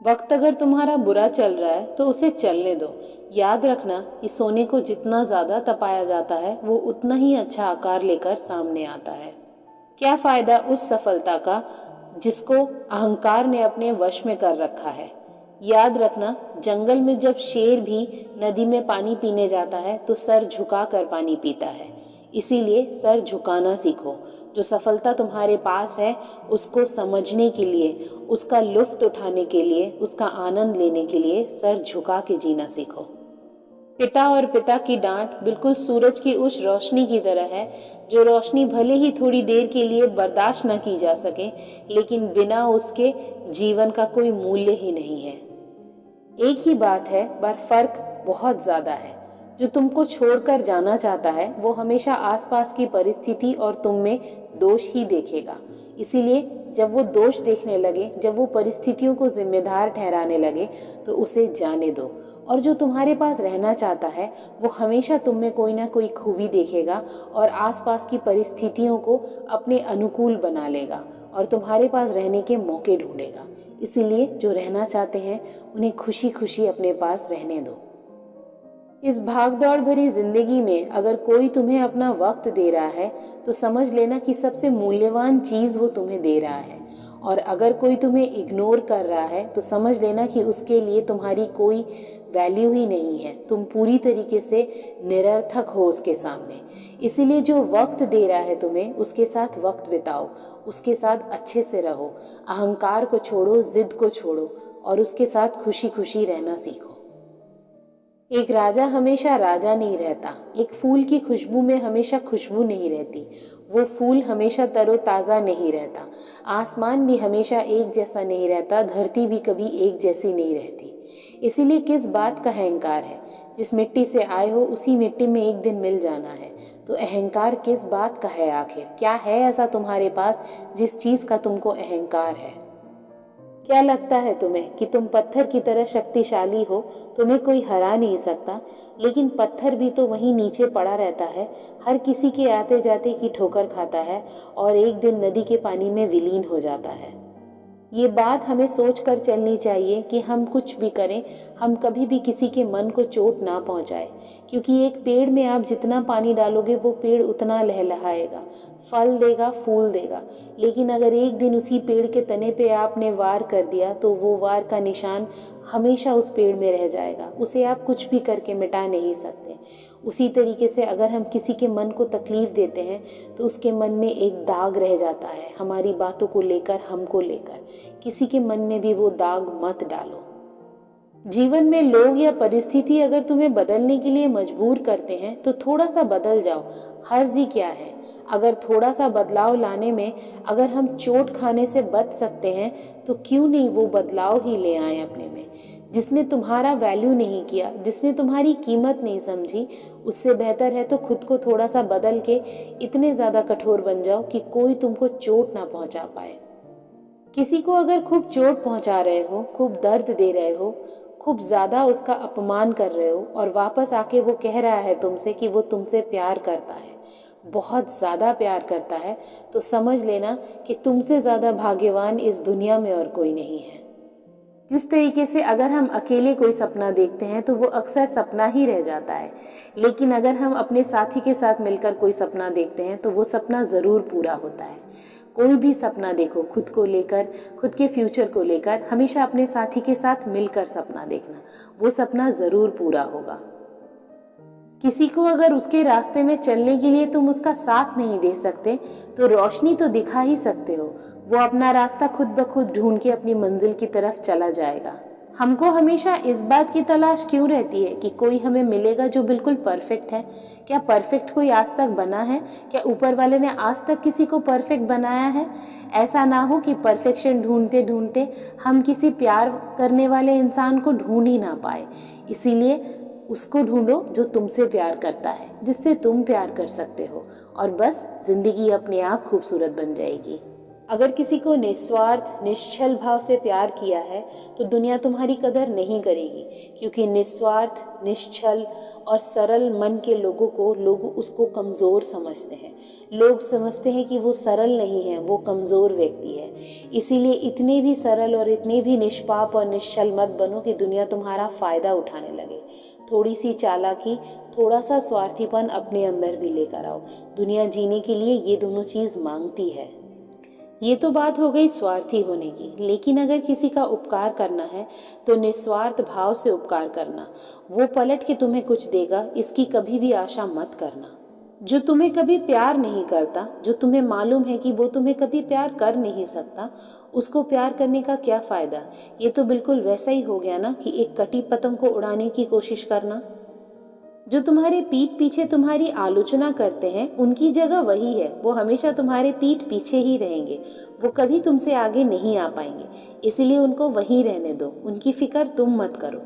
वक्त अगर तुम्हारा बुरा चल रहा है तो उसे चलने दो। याद रखना कि सोने को जितना ज्यादा तपाया जाता है वो उतना ही अच्छा आकार लेकर सामने आता है। क्या फायदा उस सफलता का जिसको अहंकार ने अपने वश में कर रखा है। याद रखना, जंगल में जब शेर भी नदी में पानी पीने जाता है तो सर झुका कर पानी पीता है। इसीलिए सर झुकाना सीखो। जो सफलता तुम्हारे पास है उसको समझने के लिए, उसका लुत्फ उठाने के लिए, उसका आनंद लेने के लिए सर झुका के जीना सीखो। पिता और पिता की डांट बिल्कुल सूरज की उस रोशनी की तरह है जो रोशनी भले ही थोड़ी देर के लिए बर्दाश्त न की जा सके, लेकिन बिना उसके जीवन का कोई मूल्य ही नहीं है। एक ही बात है पर फर्क बहुत ज्यादा है। जो तुमको छोड़कर जाना चाहता है वो हमेशा आसपास की परिस्थिति और तुम में दोष ही देखेगा। इसीलिए जब वो दोष देखने लगे, जब वो परिस्थितियों को जिम्मेदार ठहराने लगे, तो उसे जाने दो। और जो तुम्हारे पास रहना चाहता है वो हमेशा तुम में कोई ना कोई खूबी देखेगा और आसपास की परिस्थितियों को अपने अनुकूल बना लेगा और तुम्हारे पास रहने के मौके ढूंढेगा। इसीलिए जो रहना चाहते हैं उन्हें खुशी खुशी अपने पास रहने दो। इस भागदौड़ भरी जिंदगी में अगर कोई तुम्हें अपना वक्त दे रहा है तो समझ लेना कि सबसे मूल्यवान चीज वो तुम्हें दे रहा है। और अगर कोई तुम्हें इग्नोर कर रहा है तो समझ लेना कि उसके लिए तुम्हारी कोई वैल्यू ही नहीं है। तुम पूरी तरीके से निरर्थक हो उसके सामने। इसीलिए जो वक्त दे रहा है तुम्हें, उसके साथ वक्त बिताओ, उसके साथ अच्छे से रहो। अहंकार को छोड़ो, जिद को छोड़ो और उसके साथ खुशी खुशी रहना सीखो। एक राजा हमेशा राजा नहीं रहता। एक फूल की खुशबू में हमेशा खुशबू नहीं रहती। वो फूल हमेशा तरोताज़ा नहीं रहता। आसमान भी हमेशा एक जैसा नहीं रहता। धरती भी कभी एक जैसी नहीं रहती। इसीलिए किस बात का अहंकार है? जिस मिट्टी से आए हो उसी मिट्टी में एक दिन मिल जाना है। तो अहंकार किस बात का है आखिर? क्या है ऐसा तुम्हारे पास जिस चीज का तुमको अहंकार है? क्या लगता है तुम्हें कि तुम पत्थर की तरह शक्तिशाली हो, तुम्हें कोई हरा नहीं सकता? लेकिन पत्थर भी तो वहीं नीचे पड़ा रहता है, हर किसी के आते जाते की ठोकर खाता है और एक दिन नदी के पानी में विलीन हो जाता है। ये बात हमें सोच कर चलनी चाहिए कि हम कुछ भी करें, हम कभी भी किसी के मन को चोट ना पहुंचाए। क्योंकि एक पेड़ में आप जितना पानी डालोगे वो पेड़ उतना लहलहाएगा, फल देगा, फूल देगा। लेकिन अगर एक दिन उसी पेड़ के तने पे आपने वार कर दिया तो वो वार का निशान हमेशा उस पेड़ में रह जाएगा। उसे आप कुछ भी करके मिटा नहीं सकते। उसी तरीके से अगर हम किसी के मन को तकलीफ देते हैं तो उसके मन में एक दाग रह जाता है, हमारी बातों को लेकर, हमको लेकर। किसी के मन में भी वो दाग मत डालो। जीवन में लोग या परिस्थिति अगर तुम्हें बदलने के लिए मजबूर करते हैं तो थोड़ा सा बदल जाओ। हर्ज ही क्या है? अगर थोड़ा सा बदलाव लाने में अगर हम चोट खाने से बच सकते हैं तो क्यों नहीं वो बदलाव ही ले आए अपने में। जिसने तुम्हारा वैल्यू नहीं किया, जिसने तुम्हारी कीमत नहीं समझी, उससे बेहतर है तो खुद को थोड़ा सा बदल के इतने ज्यादा कठोर बन जाओ कि कोई तुमको चोट ना पहुंचा पाए। किसी को अगर खूब चोट पहुंचा रहे हो, खूब दर्द दे रहे हो, खूब ज्यादा उसका अपमान कर रहे हो और वापस आके वो कह रहा है तुमसे कि वो तुमसे प्यार करता है, बहुत ज्यादा प्यार करता है, तो समझ लेना कि तुमसे ज्यादा भाग्यवान इस दुनिया में और कोई नहीं है। जिस तरीके से अगर हम अकेले कोई सपना देखते हैं तो वो अक्सर सपना ही रह जाता है, लेकिन अगर हम अपने साथी के साथ मिलकर कोई सपना देखते हैं तो वो सपना जरूर पूरा होता है। कोई भी सपना देखो, खुद को लेकर, खुद के फ्यूचर को लेकर, हमेशा अपने साथी के साथ मिलकर सपना देखना, वो सपना जरूर पूरा होगा। किसी को अगर उसके रास्ते में चलने के लिए तुम उसका साथ नहीं दे सकते तो रोशनी तो दिखा ही सकते हो। वो अपना रास्ता खुद ब खुद ढूंढ के अपनी मंजिल की तरफ चला जाएगा। हमको हमेशा इस बात की तलाश क्यों रहती है कि कोई हमें मिलेगा जो बिल्कुल परफेक्ट है? क्या परफेक्ट कोई आज तक बना है? क्या ऊपर वाले ने आज तक किसी को परफेक्ट बनाया है? ऐसा ना हो कि परफेक्शन ढूंढते ढूंढते हम किसी प्यार करने वाले इंसान को ढूंढ ही ना पाए। इसीलिए उसको ढूंढो जो तुमसे प्यार करता है, जिससे तुम प्यार कर सकते हो, और बस जिंदगी अपने आप खूबसूरत बन जाएगी। अगर किसी को निस्वार्थ निश्चल भाव से प्यार किया है तो दुनिया तुम्हारी कदर नहीं करेगी, क्योंकि निस्वार्थ निश्चल और सरल मन के लोगों को लोग उसको कमज़ोर समझते हैं। लोग समझते हैं कि वो सरल नहीं है, वो कमज़ोर व्यक्ति है। इसीलिए इतने भी सरल और इतने भी निष्पाप और निश्चल मत बनो कि दुनिया तुम्हारा फ़ायदा उठाने लगे। थोड़ी सी चालाकी, थोड़ा सा स्वार्थीपन अपने अंदर भी लेकर आओ। दुनिया जीने के लिए ये दोनों चीज़ मांगती है। ये तो बात हो गई स्वार्थी होने की, लेकिन अगर किसी का उपकार करना है तो निस्वार्थ भाव से उपकार करना। वो पलट के तुम्हें कुछ देगा, इसकी कभी भी आशा मत करना। जो तुम्हें कभी प्यार नहीं करता, जो तुम्हें मालूम है कि वो तुम्हें कभी प्यार कर नहीं सकता, उसको प्यार करने का क्या फायदा। ये तो बिल्कुल वैसा ही हो गया ना कि एक कटी पतंग को उड़ाने की कोशिश करना। जो तुम्हारे पीठ पीछे तुम्हारी आलोचना करते हैं, उनकी जगह वही है। वो हमेशा तुम्हारे पीठ पीछे ही रहेंगे, वो कभी तुमसे आगे नहीं आ पाएंगे। इसलिए उनको वहीं रहने दो, उनकी फिक्र तुम मत करो।